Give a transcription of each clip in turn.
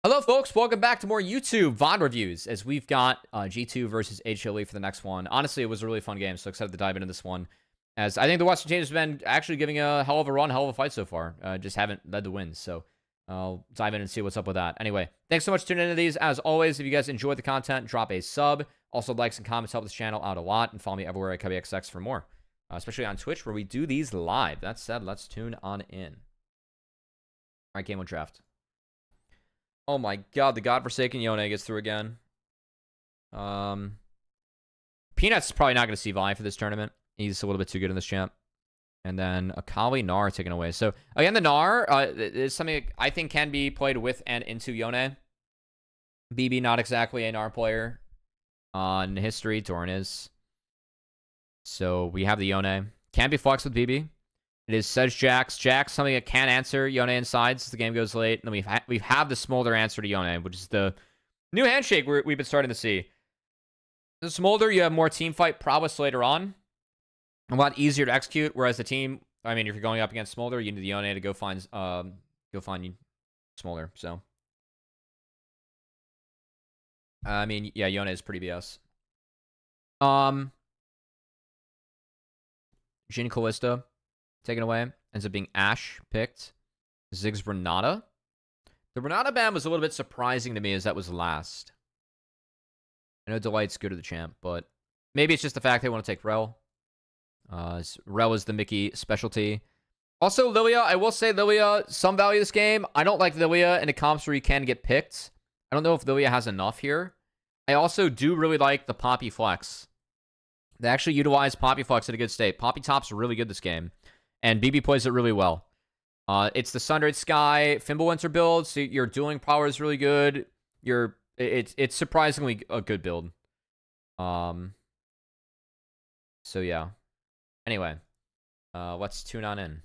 Hello, folks. Welcome back to more YouTube VoD reviews as we've got G2 versus HLE for the next one. Honestly, it was a really fun game, so excited to dive into this one. As I think the Western team has been actually giving a hell of a run, hell of a fight so far. Just haven't led the wins, so I'll dive in and see what's up with that. Anyway, thanks so much for tuning into these. As always, if you guys enjoyed the content, drop a sub. Also, likes and comments help this channel out a lot, and follow me everywhere at CubbyXX for more, especially on Twitch where we do these live. That said, let's tune on in. All right, game one draft. Oh my god, the godforsaken Yone gets through again. Peanut's probably not going to see Vi for this tournament. He's a little bit too good in this champ. And then a Kali Gnar taken away. So, again, the Gnar is something I think can be played with and into Yone. BB, not exactly a Gnar player. In history, Doran is. So, we have the Yone. Can be flexed with BB. It is says Jax. Jax, something that can answer Yone inside as the game goes late. And then we have the Smolder answer to Yone, which is the new handshake we've been starting to see. The Smolder, you have more team fight prowess later on. A lot easier to execute, whereas the team, I mean, if you're going up against Smolder, you need the Yone to go find Smolder. So, I mean, yeah, Yone is pretty BS. Jhin Kalista taken away. Ends up being Ashe picked. Ziggs Renata. The Renata ban was a little bit surprising to me as that was last. I know Delight's good to the champ, but maybe it's just the fact they want to take Rel. Rel is the Mickey specialty. Also, Lilia. I will say Lilia, some value this game. I don't like Lilia in the comps where you can get picked. I don't know if Lilia has enough here. I also do really like the Poppy Flex. They actually utilize Poppy Flex at a good state. Poppy Top's really good this game. And BB plays it really well. It's the Sundered Sky Fimbulwinter build, so your dueling power is really good. It's surprisingly a good build. So yeah. Anyway, let's tune on in.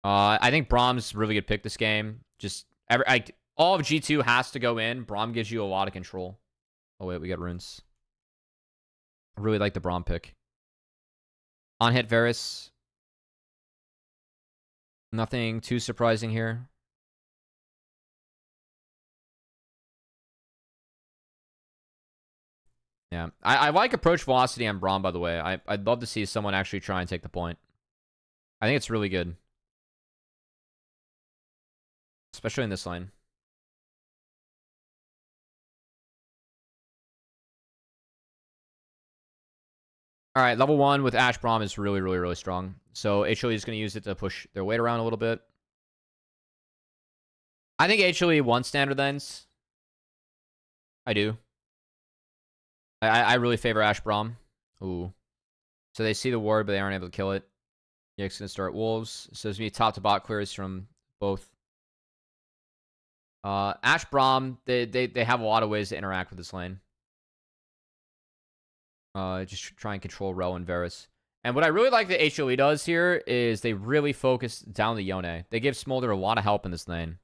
I think Brahm's really good pick this game. Just all of G2 has to go in. Braum gives you a lot of control. Oh wait, we got runes. I really like the Braum pick. On hit Varus. Nothing too surprising here. Yeah. I like approach velocity on Braum, by the way. I'd love to see someone actually try and take the point. I think it's really good. Especially in this lane. All right, level 1 with Ashe Braum is really, really, really strong. So HLE is going to use it to push their weight around a little bit. I think HLE won standard lanes. I do. I really favor Ashe Braum. Ooh. So they see the ward, but they aren't able to kill it. Yikes, going to start Wolves. So it's going to be top to bot clears from both. Ashe Braum, they have a lot of ways to interact with this lane. Just try and control Rel and Varus. And what I really like that HLE does here is they really focus down the Yone. They give Smolder a lot of help in this lane.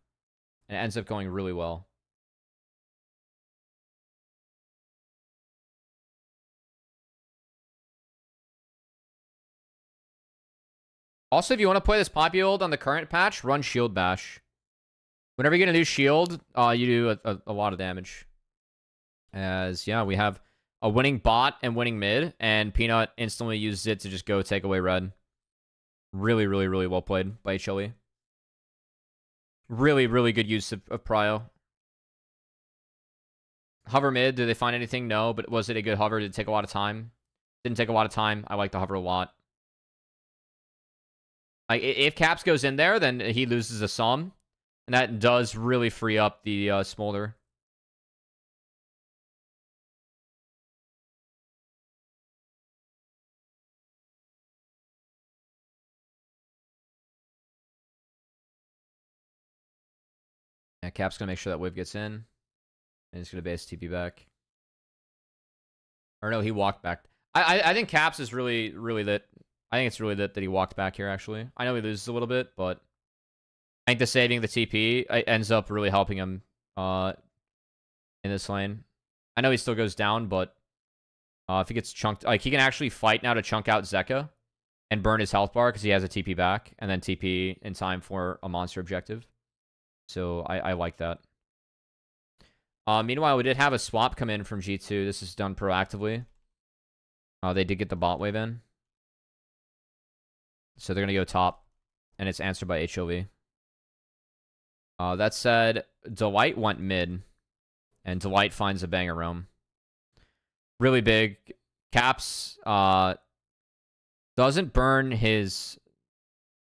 And it ends up going really well. Also, if you want to play this pop build on the current patch, run Shield Bash. Whenever you're going to do Shield, you do a lot of damage. As, yeah, we have a winning bot and winning mid, and Peanut instantly uses it to just go take away red. Really, really, really well played by HLE. Really, really good use of prio. Hover mid, did they find anything? No, but was it a good hover? Did it take a lot of time? Didn't take a lot of time. I like the hover a lot. Like, if Caps goes in there, then he loses a sum. And that does really free up the Smolder. Yeah, Cap's going to make sure that wave gets in. And he's going to base TP back. Or no, he walked back. I think Caps is really, really lit. I think it's really lit that he walked back here, actually. I know he loses a little bit, but I think the saving the TP ends up really helping him in this lane. I know he still goes down, but if he gets chunked... Like, he can actually fight now to chunk out Zeka and burn his health bar because he has a TP back, and then TP in time for a monster objective. So I like that. Meanwhile, we did have a swap come in from G2. This is done proactively. They did get the bot wave in. So they're going to go top. And it's answered by HLE. That said, Delight went mid. And Delight finds a banger roam. Really big. Caps doesn't burn his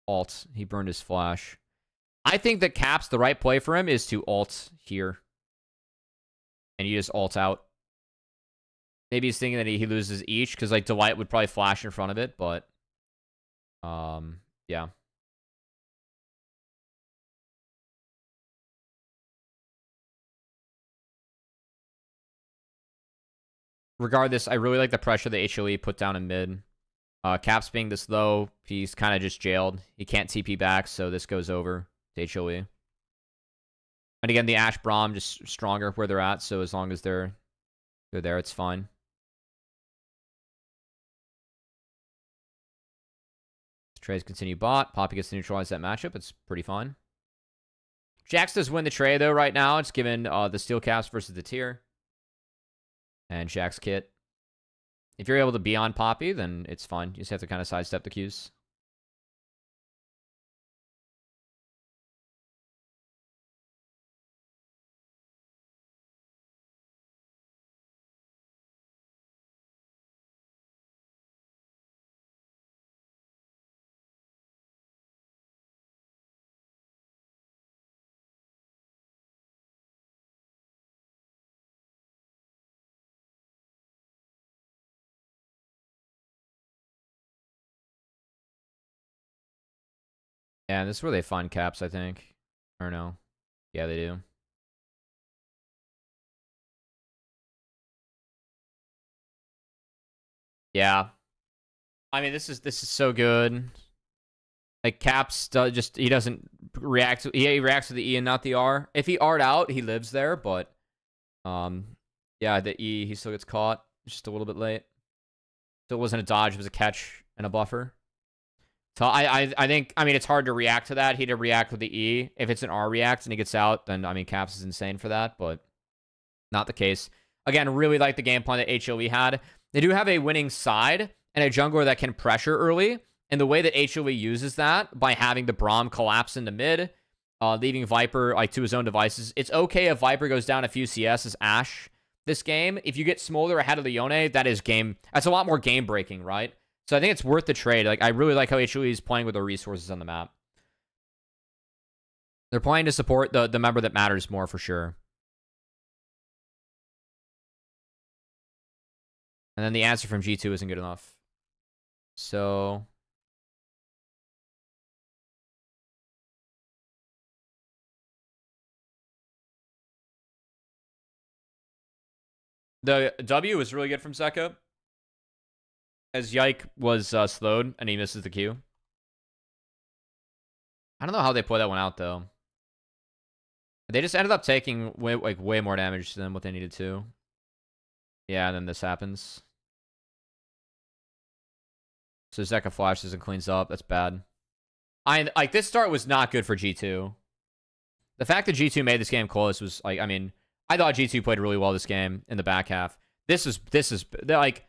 ult. He burned his flash. I think that Caps, the right play for him is to ult here. And you just ult out. Maybe he's thinking that he loses each, because like Delight would probably flash in front of it, but yeah. Regardless, I really like the pressure that HLE put down in mid. Caps being this low, he's kind of just jailed. He can't TP back, so this goes over to HLE. And again, the Ashe Braum just stronger where they're at, so as long as they're there, it's fine. Trays continue bot. Poppy gets to neutralize that matchup. It's pretty fine. Jax does win the tray, though, right now. It's given the Steel Caps versus the tier. And Jax kit. If you're able to be on Poppy, then it's fine. You just have to kind of sidestep the Qs. Yeah, this is where they find Caps, I think. Or no. Yeah, they do. Yeah. I mean, this is so good. Like Caps does he doesn't react to, he reacts to the E and not the R. If he R'd out, he lives there, but yeah, the E he still gets caught. Just a little bit late. So it wasn't a dodge, it was a catch and a buffer. So I think, I mean, it's hard to react to that. He did react with the E. If it's an R react and he gets out, then I mean Caps is insane for that, but not the case. Again, really like the game plan that HLE had. They do have a winning side and a jungler that can pressure early. And the way that HLE uses that, by having the Braum collapse into mid, leaving Viper like to his own devices. It's okay if Viper goes down a few CS as Ashe this game. If you get Smolder ahead of the Yone, that's a lot more game breaking, right? So I think it's worth the trade. Like, I really like how HLE is playing with the resources on the map. They're playing to support the member that matters more for sure. And then the answer from G2 isn't good enough. So the W was really good from Zeka. As Yike was slowed and he misses the Q. I don't know how they play that one out though. They just ended up taking way more damage than what they needed to. Yeah, and then this happens. So Zeka flashes and cleans up. That's bad. Like, this start was not good for G2. The fact that G2 made this game close was like, I mean, I thought G2 played really well this game in the back half. This is like,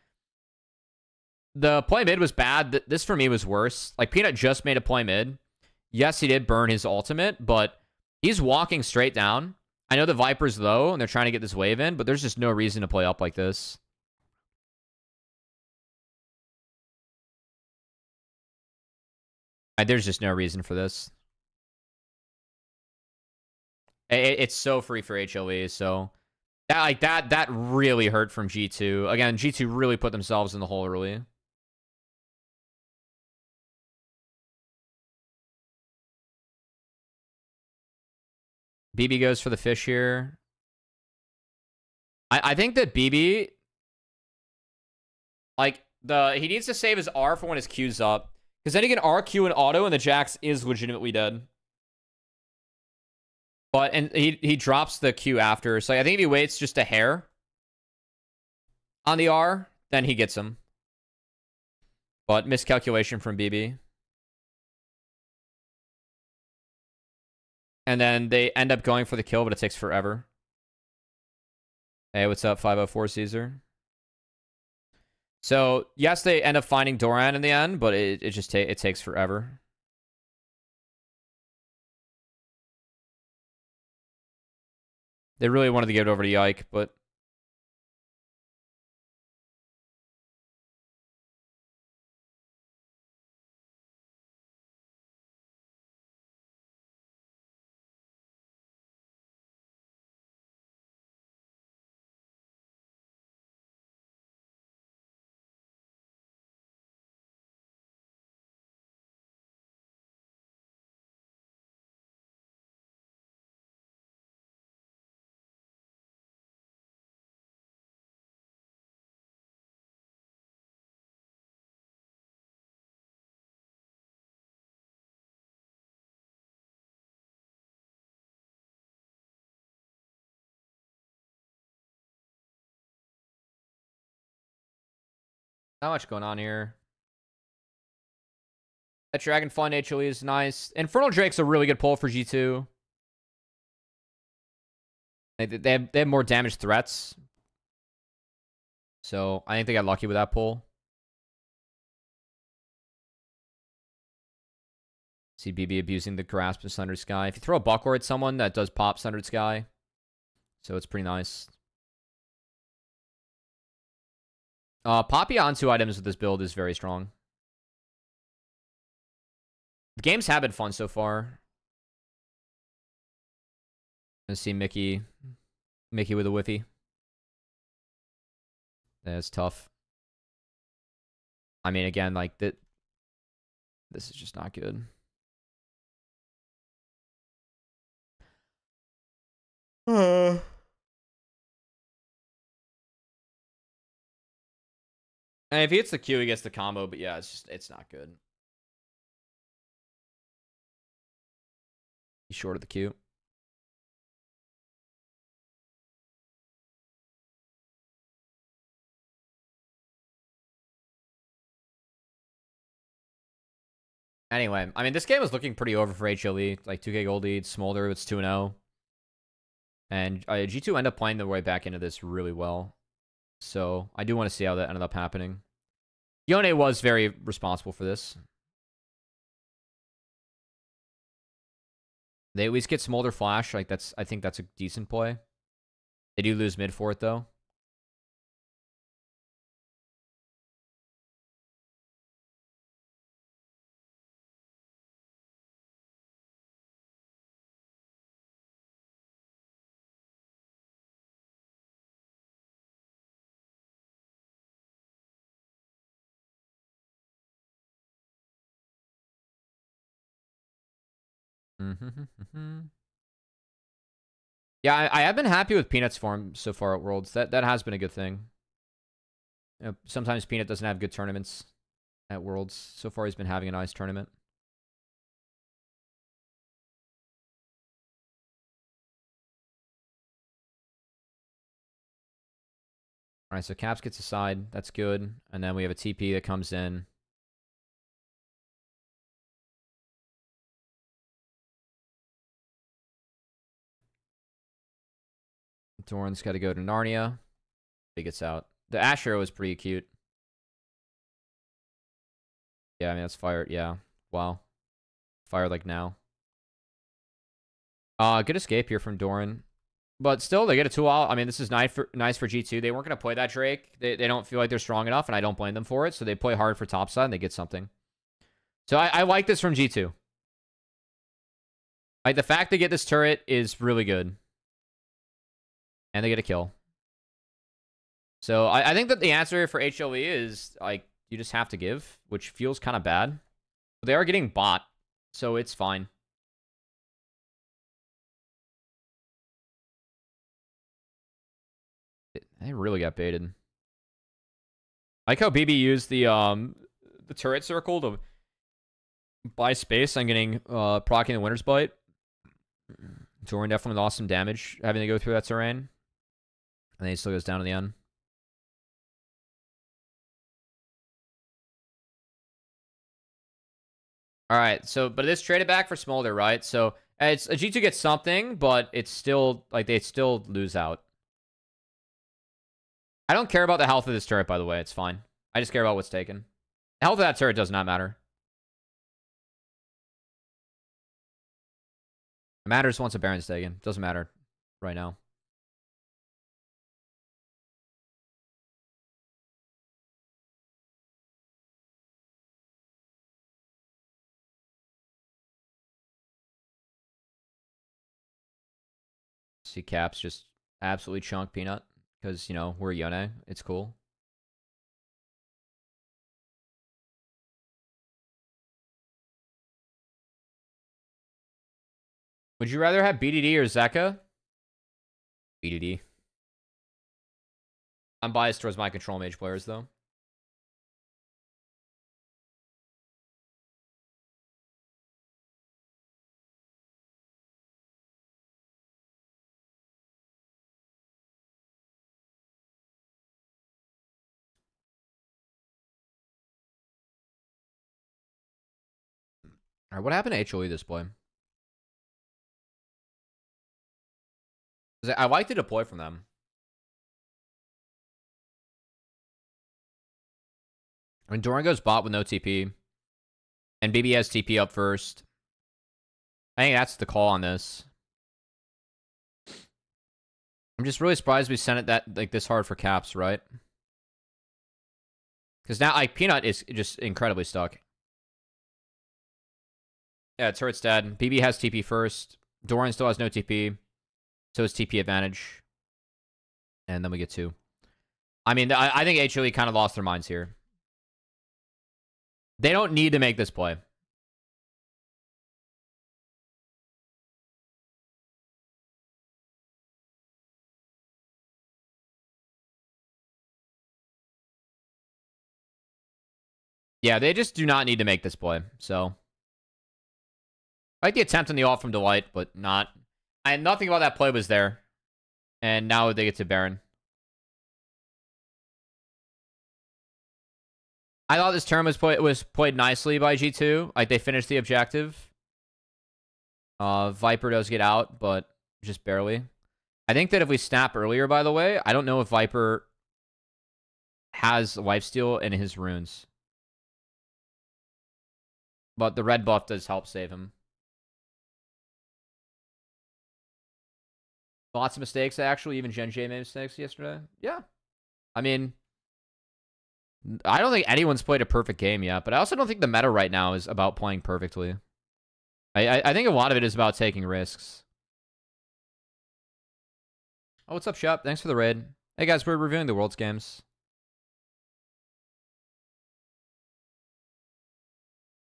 the play mid was bad. This for me was worse. Like, Peanut just made a play mid. Yes, he did burn his ultimate, but he's walking straight down. I know the Viper's low and they're trying to get this wave in, but there's just no reason to play up like this. There's just no reason for this. It's so free for HLE, so that really hurt from G2. Again, G2 really put themselves in the hole early. BB goes for the fish here. I think that BB, like, he needs to save his R for when his Q's up. Because then he can R, Q, and auto, and the Jax is legitimately dead. But, and he drops the Q after. So I think if he waits just a hair on the R, then he gets him. But miscalculation from BB. And then they end up going for the kill, but it takes forever. Hey, what's up, 504 Caesar? So, yes, they end up finding Doran in the end, but it just it takes forever. They really wanted to give it over to Yike, but... Not much going on here. That Dragon Fund HLE is nice. Infernal Drake's a really good pull for G2. They have more damage threats. So I think they got lucky with that pull. See BB abusing the grasp of Sundered Sky. If you throw a Bucklord at someone, that does pop Sundered Sky. So it's pretty nice. Poppy on 2 items with this build is very strong. The games have been fun so far. Let's see Mickey with a whiffy. That's tough. I mean, again, like this is just not good. And if he hits the Q, he gets the combo, but yeah, it's not good. He's short of the Q. Anyway, I mean, this game is looking pretty over for HLE. Like 2K gold lead, Smolder, it's 2-0. And G2 end up playing their way back into this really well. So I do want to see how that ended up happening. Yone was very responsible for this. They at least get Smolder Flash. Like I think that's a decent play. They do lose mid for it though. Yeah, I have been happy with Peanut's form so far at Worlds. That has been a good thing. You know, sometimes Peanut doesn't have good tournaments at Worlds. So far, he's been having a nice tournament. All right, so Caps gets a side. That's good. And then we have a TP that comes in. Doran's got to go to Narnia. He gets out. The Ash Arrow is pretty cute. Yeah, I mean, that's fired. Yeah. Wow. Fire like now. Good escape here from Doran. But still, they get a 2-out. I mean, this is nice for G2. They weren't going to play that Drake. They don't feel like they're strong enough, and I don't blame them for it. So they play hard for topside, and they get something. So I like this from G2. Like, the fact they get this turret is really good. And they get a kill. So I think that the answer for HLE is, like, you just have to give, which feels kind of bad. But they are getting bot, so it's fine. They really got baited. I like how BB used the turret circle to buy space on getting proccing the Winter's Bite. Doran definitely lost some damage having to go through that terrain. And then he still goes down to the end. Alright, so, but it is traded back for Smolder, right? So, It's a G2 gets something, but it's still like they still lose out. I don't care about the health of this turret, by the way. It's fine. I just care about what's taken. The health of that turret does not matter. It matters once a Baron's taken. Doesn't matter right now. See Caps just absolutely chunk Peanut. Because, you know, we're Yone. It's cool. Would you rather have BDD or Zeka? BDD. I'm biased towards my control mage players, though. All right, what happened to HLE this play? I like to deploy from them. I mean, Doran goes bot with no TP. And BB has TP up first. I think that's the call on this. I'm just really surprised we sent it that like this hard for Caps, right? Because now like Peanut is just incredibly stuck. Yeah, turret's dead. BB has TP first. Doran still has no TP. So it's TP advantage. And then we get 2. I mean, I think HLE kind of lost their minds here. They don't need to make this play. Yeah, they just do not need to make this play. So, I like the attempt on the off from Delight, but not. Nothing about that play was there. And now they get to Baron. I thought this turn was played nicely by G2. Like, they finished the objective. Viper does get out, but just barely. I think that if we snap earlier, by the way, I don't know if Viper has lifesteal in his runes. But the red buff does help save him. Lots of mistakes, actually. Even Gen J made mistakes yesterday. Yeah. I mean, I don't think anyone's played a perfect game yet, but I also don't think the meta right now is about playing perfectly. I think a lot of it is about taking risks. Oh, what's up, Shep? Thanks for the raid. Hey, guys, we're reviewing the World's Games.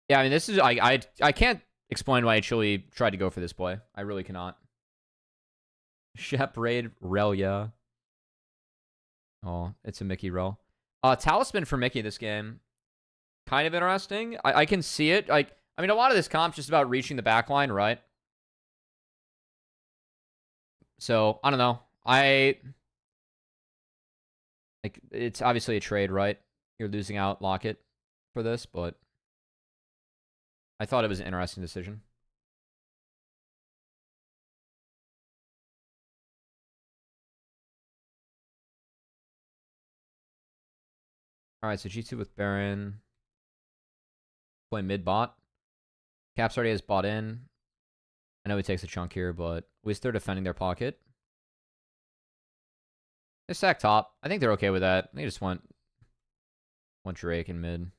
Yeah, I mean, this is... I can't explain why HLE tried to go for this play. I really cannot. Shep raid Relia. Oh, it's a Mickey Rel. Talisman for Mickey this game. Kind of interesting. I can see it. Like, I mean, a lot of this comp's just about reaching the back line, right? So, I don't know. Like, it's obviously a trade, right? You're losing out Locket for this, but I thought it was an interesting decision. Alright, so G2 with Baron. Play mid-bot. Caps already has bot in. I know he takes a chunk here, but at least they're defending their pocket. They stack top. I think they're okay with that. They just want Drake in mid.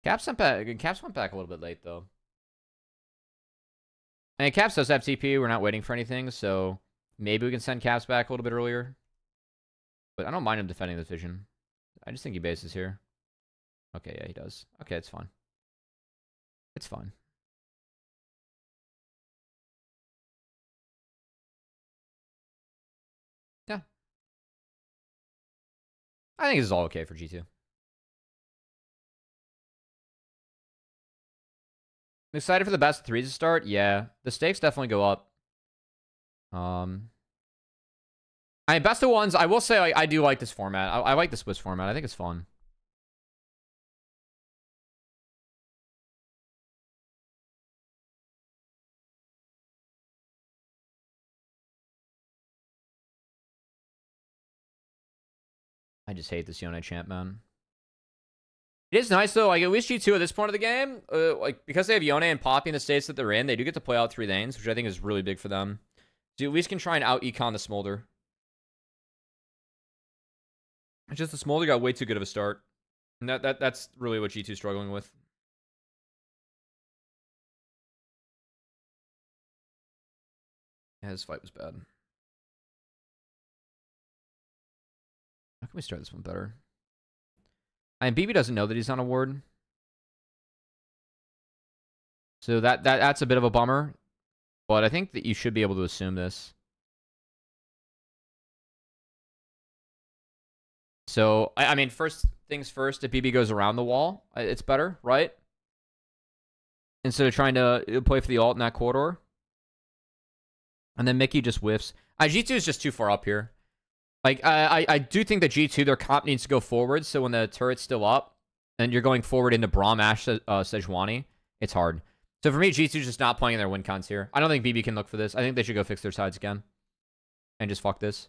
Caps went back a little bit late, though. And Caps does have TP. We're not waiting for anything, so maybe we can send Caps back a little bit earlier. But I don't mind him defending the vision. I just think he bases here. Okay, yeah, he does. Okay, it's fine. It's fine. Yeah. I think this is all okay for G2. I'm excited for the best of 3s to start. Yeah, the stakes definitely go up. I mean, best of 1s, I will say I do like this format. I like the Swiss format. I think it's fun. I just hate this Yone champ, man. It is nice, though. Like, at least G2 at this point of the game, like, because they have Yone and Poppy in the states that they're in, they do get to play out 3 lanes, which I think is really big for them. So you at least can try and out-econ the Smolder. It's just the Smolder got way too good of a start. And that's really what G2's struggling with. Yeah, this fight was bad. How can we start this one better? I mean, BB doesn't know that he's on a ward. So that's a bit of a bummer. But I think that you should be able to assume this. So, I mean, first things first, if BB goes around the wall, it's better, right? Instead of trying to play for the ult in that corridor. And then Mickey just whiffs. G2 is just too far up here. Like, I do think that G2, their comp needs to go forward, so when the turret's still up, and you're going forward into Braum, Ashe, Sejuani, it's hard. So for me, G2's just not playing in their win cons here. I don't think BB can look for this. I think they should go fix their sides again. And just fuck this.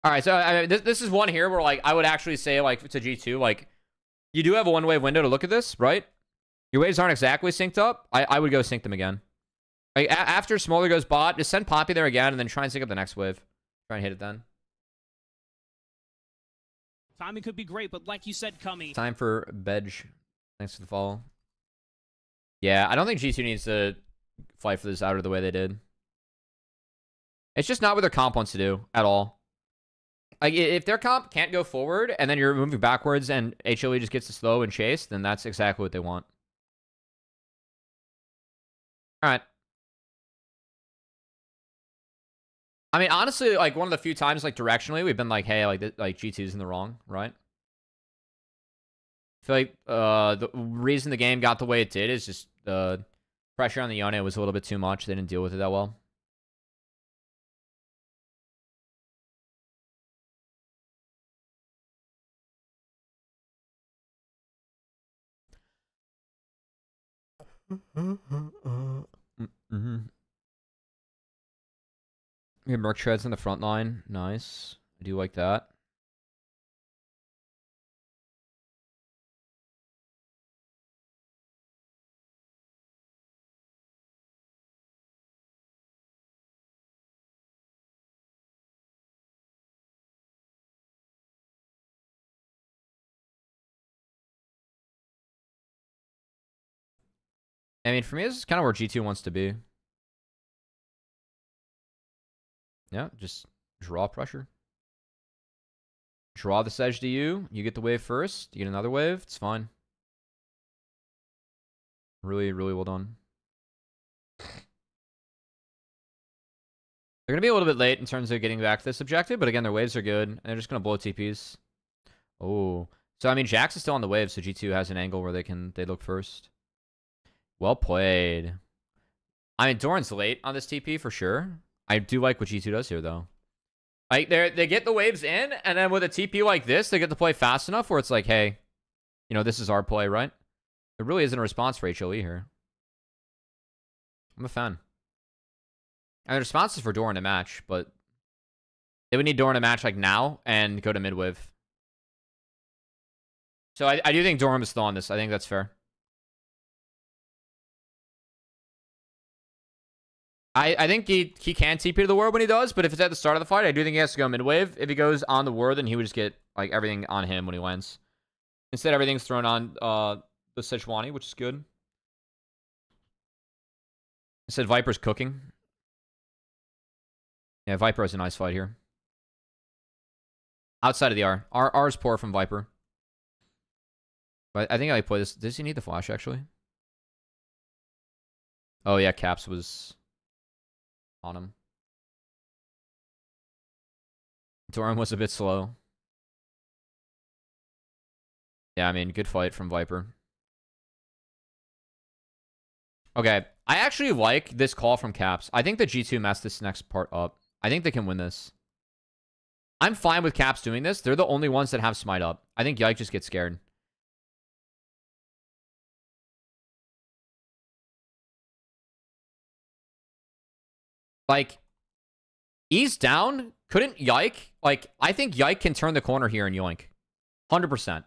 Alright, so this is one here where, like, I would actually say, like, to G2, like, you do have a one-wave window to look at this, right? Your waves aren't exactly synced up. I would go sync them again. Like, after Smolder goes bot, just send Poppy there again, and then try and sync up the next wave. Try and hit it then. Timing could be great, but like you said, Cummy. Time for Bedge. Thanks for the follow. Yeah, I don't think G2 needs to fight for this out of the way they did. It's just not what their comp wants to do at all. Like, if their comp can't go forward, and then you're moving backwards, and HLE just gets to slow and chase, then that's exactly what they want. Alright. I mean, honestly, like, one of the few times, like, directionally, we've been like, hey, like G2's in the wrong, right? I feel like the reason the game got the way it did is just the pressure on the Yone was a little bit too much. They didn't deal with it that well. We have Merc Treads in the front line. Nice. I do like that. I mean, for me, this is kind of where G2 wants to be. Yeah, just draw pressure. Draw the Sedge to you. You get the wave first. You get another wave. It's fine. Really, really well done. They're going to be a little bit late in terms of getting back to this objective, but again, their waves are good, and they're just going to blow TPs. Oh. So, I mean, Jax is still on the wave, so G2 has an angle where they look first. Well played. I mean, Doran's late on this TP for sure. I do like what G2 does here, though. Like, they get the waves in, and then with a TP like this, they get to play fast enough where it's like, hey, you know, this is our play, right? There really isn't a response for HLE here. I'm a fan. And the response is for Doran to match, but they would need Doran to match, like, now and go to mid-wave. So I do think Doran is still on this. I think that's fair. I think he can TP to the ward when he does, but if it's at the start of the fight, I do think he has to go mid-wave. If he goes on the ward, then he would just get, like, everything on him when he lands. Instead, everything's thrown on the Sejuani, which is good. Instead, Viper's cooking. Yeah, Viper has a nice fight here. Outside of the R. R is poor from Viper. But I think I play this. Does he need the flash, actually? Oh, yeah, Caps was on him. Doran was a bit slow. Yeah, I mean, good fight from Viper. Okay, I actually like this call from Caps. I think that G2 messed this next part up. I think they can win this. I'm fine with Caps doing this. They're the only ones that have Smite up. I think Yike just gets scared. Like, ease down couldn't Yike, like, I think Yike can turn the corner here and yoink. 100%.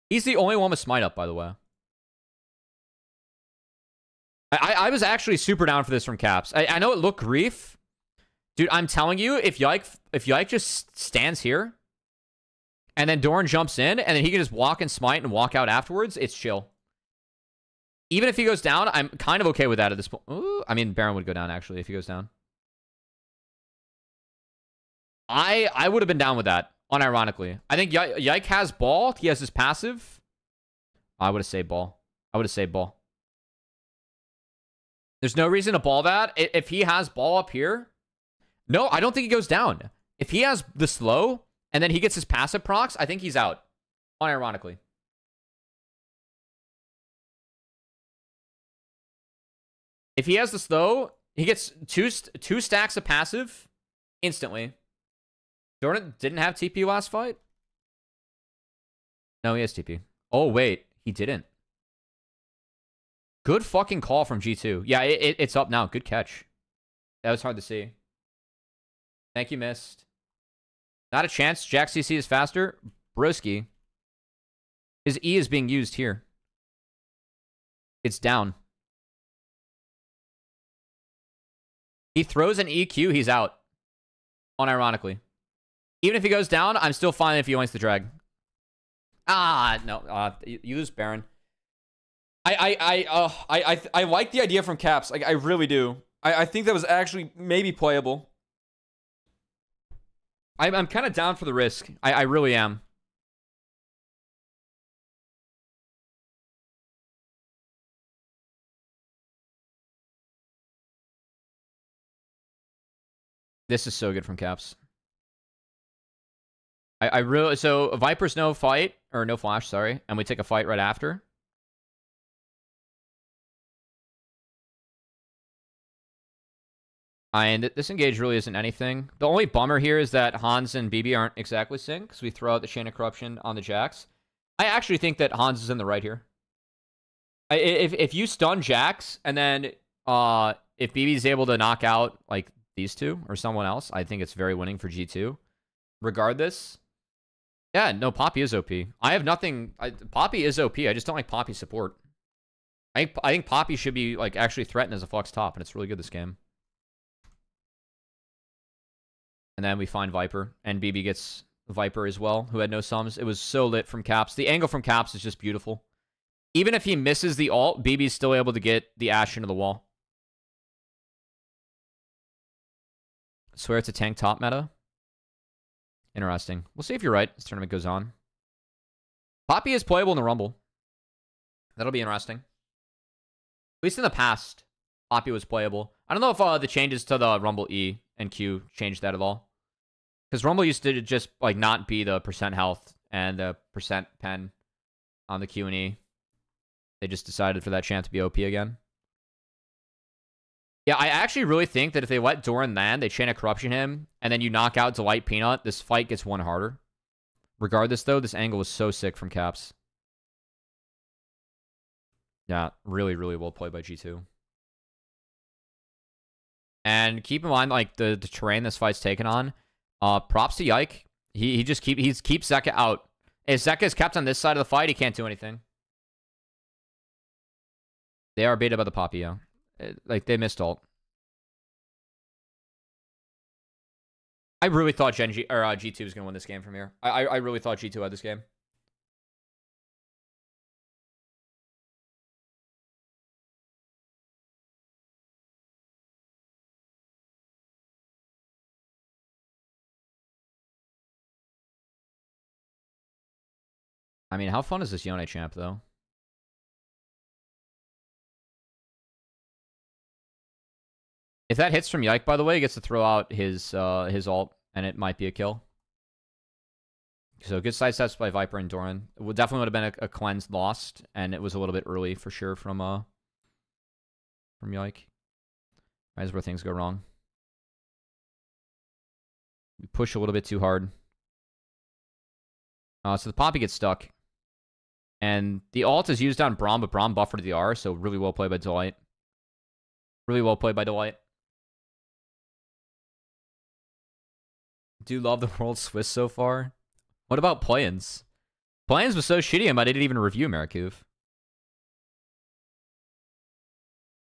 He's the only one with smite up, by the way. I was actually super down for this from Caps. I know it looked grief. Dude, I'm telling you, if Yike just stands here, and then Doran jumps in, and then he can just walk and smite and walk out afterwards, it's chill. Even if he goes down, I'm kind of okay with that at this point. Ooh, I mean, Baron would go down, actually, if he goes down. I would have been down with that, unironically. I think Yike has ball. He has his passive. I would have saved ball. I would have saved ball. There's no reason to ball that. If he has ball up here... No, I don't think he goes down. If he has the slow, and then he gets his passive procs, I think he's out. Unironically. If he has the slow, he gets two stacks of passive instantly. Jordan didn't have TP last fight? No, he has TP. Oh, wait. He didn't. Good fucking call from G2. Yeah, it's up now. Good catch. That was hard to see. Thank you, Mist. Not a chance. Jack CC is faster. Broski. His E is being used here. It's down. He throws an EQ, he's out. Unironically. Even if he goes down, I'm still fine if he wins the drag. Ah, no. You lose Baron. I like the idea from Caps. Like, I really do. I think that was actually maybe playable. I'm kind of down for the risk. I really am. This is so good from Caps. I really... So, Viper's no fight, or no flash, sorry. And we take a fight right after. And this engage really isn't anything. The only bummer here is that Hans and BB aren't exactly sync, because we throw out the Chain of Corruption on the Jax. I actually think that Hans is in the right here. If you stun Jax, and then if BB's able to knock out like these two or someone else, I think it's very winning for G2. Regardless, yeah, no, Poppy is OP. I have nothing... Poppy is OP. I just don't like Poppy support. I think Poppy should be like actually threatened as a flex top, and it's really good this game. And then we find Viper, and BB gets Viper as well, who had no sums. It was so lit from Caps. The angle from Caps is just beautiful. Even if he misses the ult, BB's still able to get the Ashe into the wall. I swear it's a tank top meta. Interesting. We'll see if you're right as tournament goes on. Poppy is playable in the Rumble. That'll be interesting. At least in the past, Poppy was playable. I don't know if the changes to the Rumble E and Q changed that at all. Because Rumble used to just like not be the percent health and the percent pen on the Q and E. They just decided for that champ to be OP again. Yeah, I actually really think that if they let Doran land, they Chain of Corruption him, and then you knock out Delight Peanut, this fight gets one harder. Regardless, though, this angle was so sick from Caps. Yeah, really, really well played by G2. And keep in mind, like, the terrain this fight's taken on. Props to Yike. He keeps Zeka out. If Zeka is kept on this side of the fight, he can't do anything. They are beta by the Poppy, yeah. Like, they missed ult. I really thought G2 was going to win this game from here. I really thought G2 had this game. I mean, how fun is this Yone champ, though? If that hits from Yike, by the way, he gets to throw out his ult, and it might be a kill. So good side steps by Viper and Doran. It definitely would have been a cleanse lost, and it was a little bit early for sure from Yike. That is where things go wrong. We push a little bit too hard. So the Poppy gets stuck. And the ult is used on Braum, but Braum buffered the R, so really well played by Delight. Really well played by Delight. Do love the world Swiss so far. What about play-ins? Play-ins was so shitty I didn't even review Marikuv.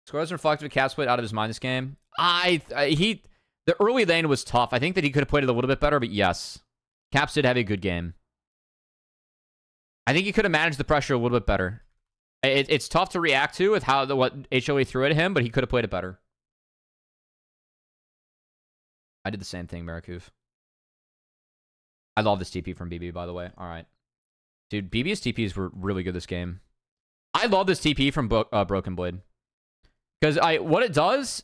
Scores reflective Caps played out of his mind this game. The early lane was tough. I think that he could have played it a little bit better, but yes. Caps did have a good game. I think he could have managed the pressure a little bit better. It's tough to react to with what HLE threw at him, but he could have played it better. I did the same thing, Marikuv. I love this TP from BB, by the way. All right. Dude, BB's TPs were really good this game. I love this TP from Broken Blade. Because what it does,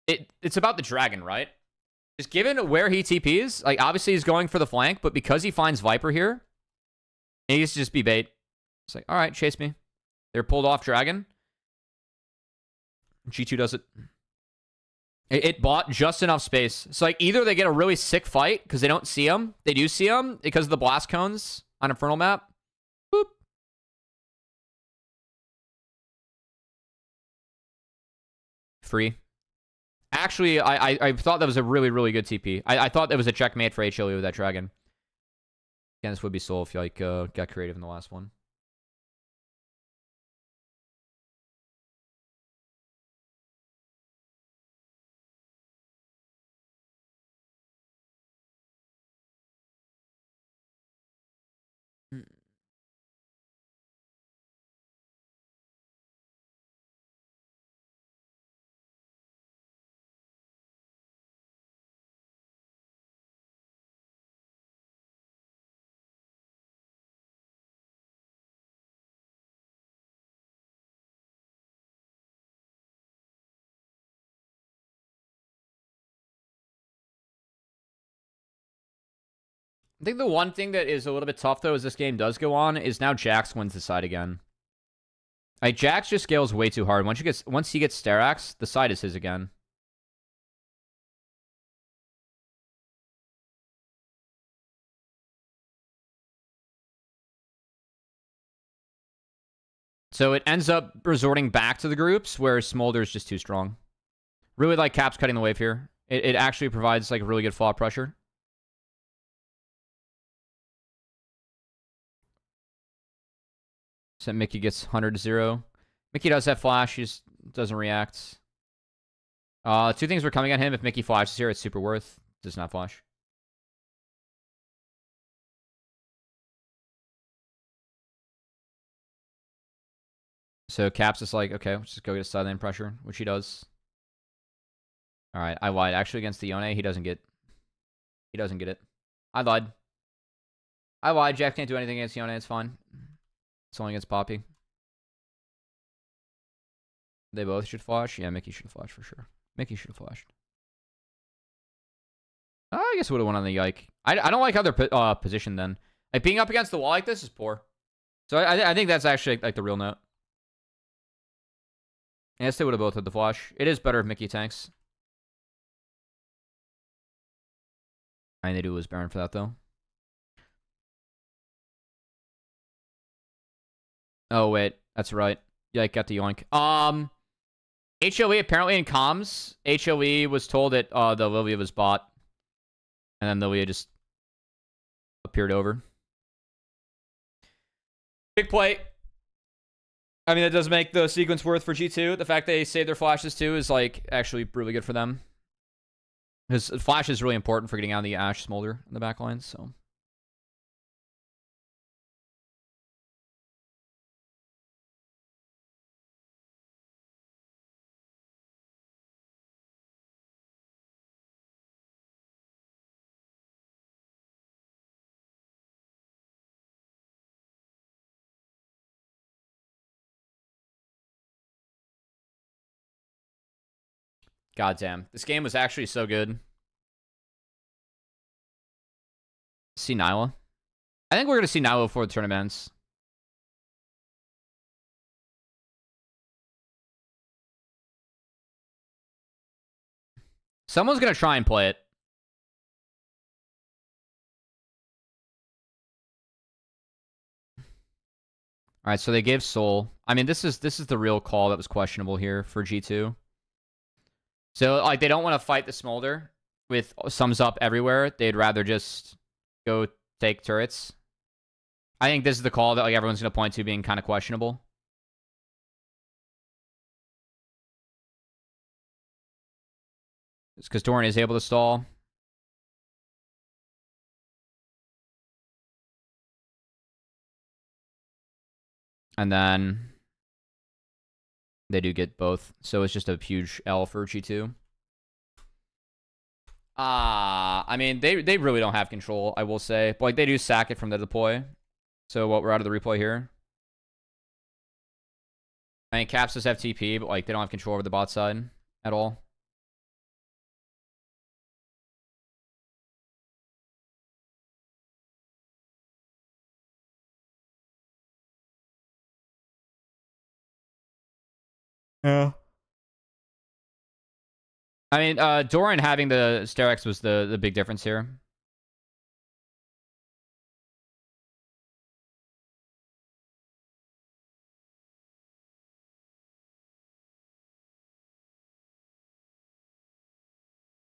it's about the dragon, right? Just given where he TPs, like, obviously he's going for the flank, but because he finds Viper here, he needs to just be bait. It's like, all right, chase me. They're pulled off dragon. G2 does it. It bought just enough space. So, like, either they get a really sick fight because they don't see him. They do see him because of the blast cones on Infernal map. Boop. Free. Actually, I thought that was a really, really good TP. I thought that was a checkmate for HLE with that dragon. Again, this would be soul if you, like, got creative in the last one. I think the one thing that is a little bit tough, though, as this game does go on, is now Jax wins the side again. Like, Jax just scales way too hard. Once he gets Sterax, the side is his again. So it ends up resorting back to the groups, where Smolder is just too strong. Really like Caps cutting the wave here. It actually provides, like, really good fall pressure. So Mickey gets 100-0. Mickey does have flash. He just doesn't react. Two things were coming at him. If Mickey flashes here, it's super worth. Does not flash. So Caps is like, okay, let's just go get a side lane pressure, which he does. All right, I lied. Actually, against the Yone, he doesn't get it. I lied. Jack can't do anything against Yone. It's fine. It's only against Poppy. They both should flash. Yeah, Mickey should have flashed for sure. Mickey should have flashed. I guess would have won on the Yike. I don't like how they're positioned then. Like, being up against the wall like this is poor. So I think that's actually, like, the real note. Yes, they would have both had the flash. It is better if Mickey tanks. I need to lose Baron for that, though. Oh, wait. That's right. Yike got the yoink. HLE, apparently in comms, HLE was told that the Lilia was bot. And then Lilia just appeared over. Big play. I mean, it does make the sequence worth for G2. The fact they save their flashes, too, is, like, actually really good for them. Because flash is really important for getting out of the Ashe Smolder in the backline, so... Goddamn. This game was actually so good. See Nyla. I think we're going to see Nyla before the tournaments. Someone's going to try and play it. All right, so they gave Soul. I mean, this is the real call that was questionable here for G2. So, like, they don't want to fight the Smolder. with sums up everywhere, they'd rather just go take turrets. I think this is the call that like everyone's going to point to being kind of questionable. It's because Dorian is able to stall. And then they do get both. So it's just a huge L for G2. I mean, they really don't have control, I will say. But like they do sack it from the deploy. So what, we're out of the replay here. I mean, Caps does have TP, but like they don't have control over the bot side at all. Yeah. I mean, Dorian having the Starex was the big difference here.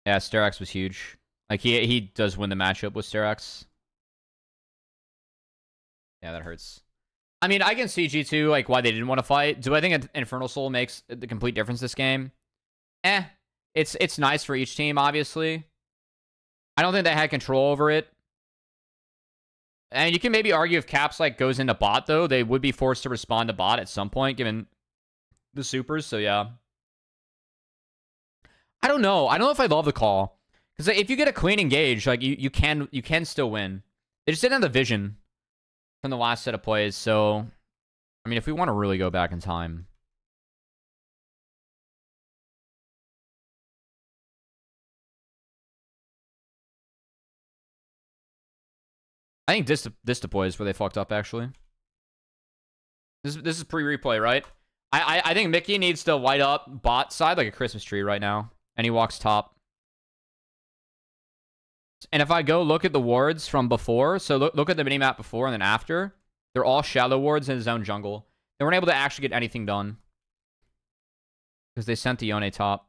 Yeah, Starex was huge. Like he does win the matchup with Starex. Yeah, that hurts. I mean, I can see G2 like why they didn't want to fight. Do I think Infernal Soul makes the complete difference this game? It's nice for each team, obviously. I don't think they had control over it. And you can maybe argue if Caps like goes into bot though, they would be forced to respond to bot at some point given the supers. So yeah. I don't know. I don't know if I love the call. Because if you get a clean engage, like you can still win. They just didn't have the vision from the last set of plays. So I mean, if we want to really go back in time. I think this deploy is where they fucked up, actually. This is pre-replay, right? I think Mickey needs to light up bot side like a Christmas tree right now. And he walks top. And if I go look at the wards from before, so look at the minimap before and then after, they're all shallow wards in his own jungle. They weren't able to actually get anything done. Because they sent the Yone top.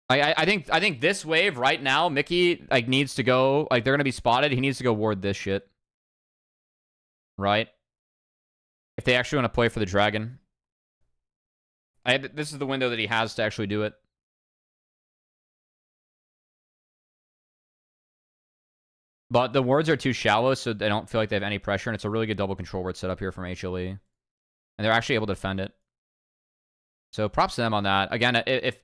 I think this wave right now, Mickey like needs to go, like they're gonna be spotted. He needs to go ward this shit. Right? If they actually want to play for the dragon. This is the window that he has to actually do it. But the wards are too shallow, so they don't feel like they have any pressure, and it's a really good double control ward set up here from HLE. And they're actually able to defend it. So props to them on that. Again, if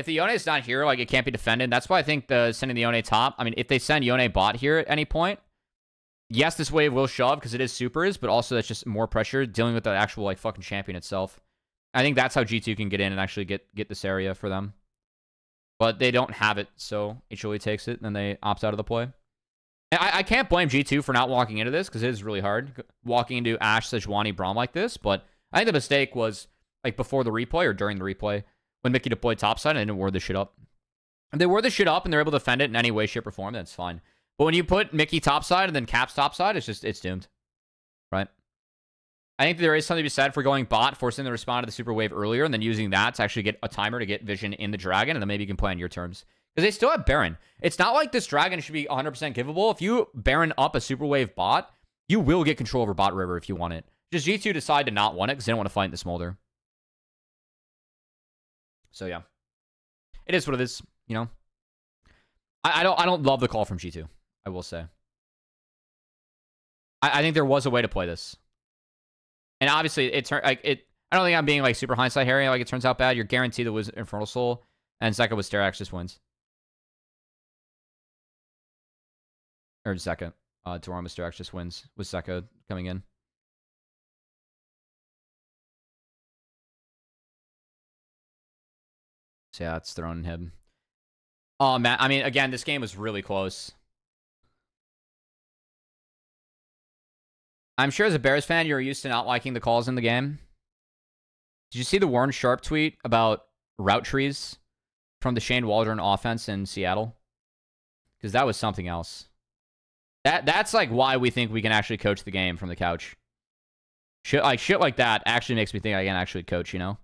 the Yone is not here, like it can't be defended. That's why I think sending the Yone top. I mean, if they send Yone bot here at any point, yes, this wave will shove because it is supers, but also that's just more pressure dealing with the actual like fucking champion itself. I think that's how G2 can get in and actually get this area for them. But they don't have it, so HLE takes it, and then they opt out of the play. And I can't blame G2 for not walking into this, because it is really hard walking into Ashe, Sejuani, Braum like this, but I think the mistake was like before the replay or during the replay, when Mickey deployed topside and they didn't ward this shit up. If they ward this shit up and they're able to defend it in any way, shape, or form, then it's fine. But when you put Mickey topside and then Caps topside, it's doomed. Right? I think there is something to be said for going bot, forcing them to respond to the super wave earlier, and then using that to actually get a timer to get vision in the dragon, and then maybe you can play on your terms. Because they still have Baron. It's not like this dragon should be 100% givable. If you Baron up a super wave bot, you will get control over bot river if you want it. Just G2 decide to not want it because they don't want to fight in the smolder. So yeah. It is what it is, you know. I don't love the call from G2, I will say. I think there was a way to play this. And obviously, I don't think I'm being like super hindsight Harry. Like it turns out bad. You're guaranteed to lose Infernal Soul, and Zeka with Sterax just wins. Or Zeka, Dorian with Sterax just wins with Zeka coming in. So yeah, it's thrown him. Oh man, I mean, again, this game was really close. I'm sure as a Bears fan, you're used to not liking the calls in the game. Did you see the Warren Sharp tweet about route trees from the Shane Waldron offense in Seattle? Because that was something else. That's like why we think we can actually coach the game from the couch. Shit like that actually makes me think I can actually coach, you know?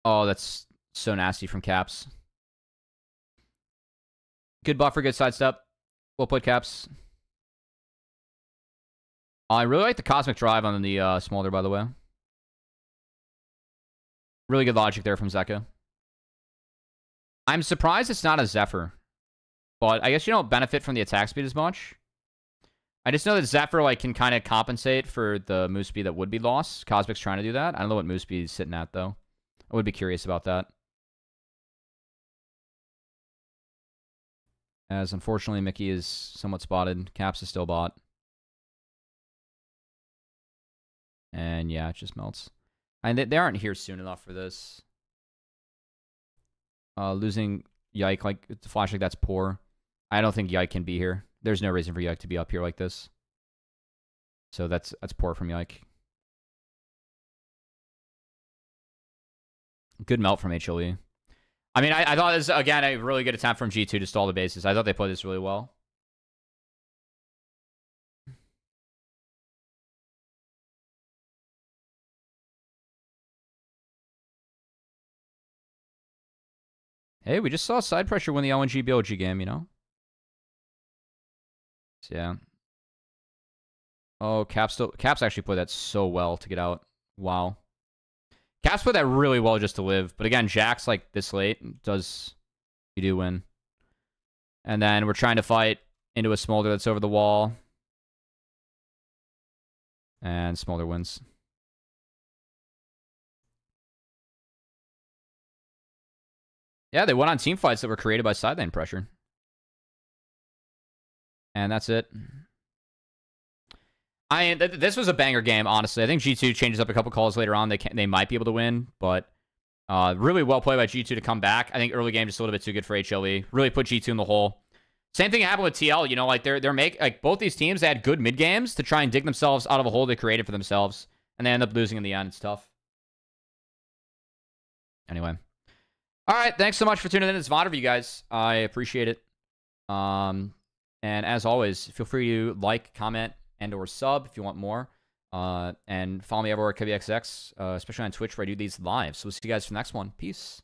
Oh, that's so nasty from Caps. Good buffer, good sidestep. Well played, Caps. I really like the Cosmic Drive on the Smolder, by the way. Really good logic there from Zeka. I'm surprised it's not a Zephyr. But I guess you don't benefit from the attack speed as much. I just know that Zephyr like can kind of compensate for the move speed that would be lost. Cosmic's trying to do that. I don't know what move speed he's sitting at, though. I would be curious about that. As unfortunately, Mickey is somewhat spotted. Caps is still bot. And yeah, it just melts. And they aren't here soon enough for this. Losing Yike, like, the flash like that's poor. I don't think Yike can be here. There's no reason for Yike to be up here like this. So that's poor from Yike. Good melt from HLE. I mean, I thought this, again, a really good attempt from G2 to stall the bases. I thought they played this really well. Hey, we just saw side pressure win the LNG BOG game, you know? So, yeah. Oh, Caps actually played that so well to get out. Wow. Caps played that really well just to live. But again, Jack's like this late. You do win. And then we're trying to fight into a Smolder that's over the wall. And Smolder wins. Yeah, they won on team fights that were created by sideline pressure. And that's it. This was a banger game, honestly. I think G2 changes up a couple calls later on. They might be able to win, but really well played by G2 to come back. I think early game just a little bit too good for HLE. Really put G2 in the hole. Same thing happened with TL. You know, like both these teams had good mid games to try and dig themselves out of a hole they created for themselves, and they end up losing in the end. It's tough. Anyway, all right. Thanks so much for tuning in to this VoD review, guys. I appreciate it. And as always, feel free to like, comment, and/or sub if you want more. And follow me everywhere at CubbyXX, especially on Twitch where I do these live. So we'll see you guys for the next one. Peace.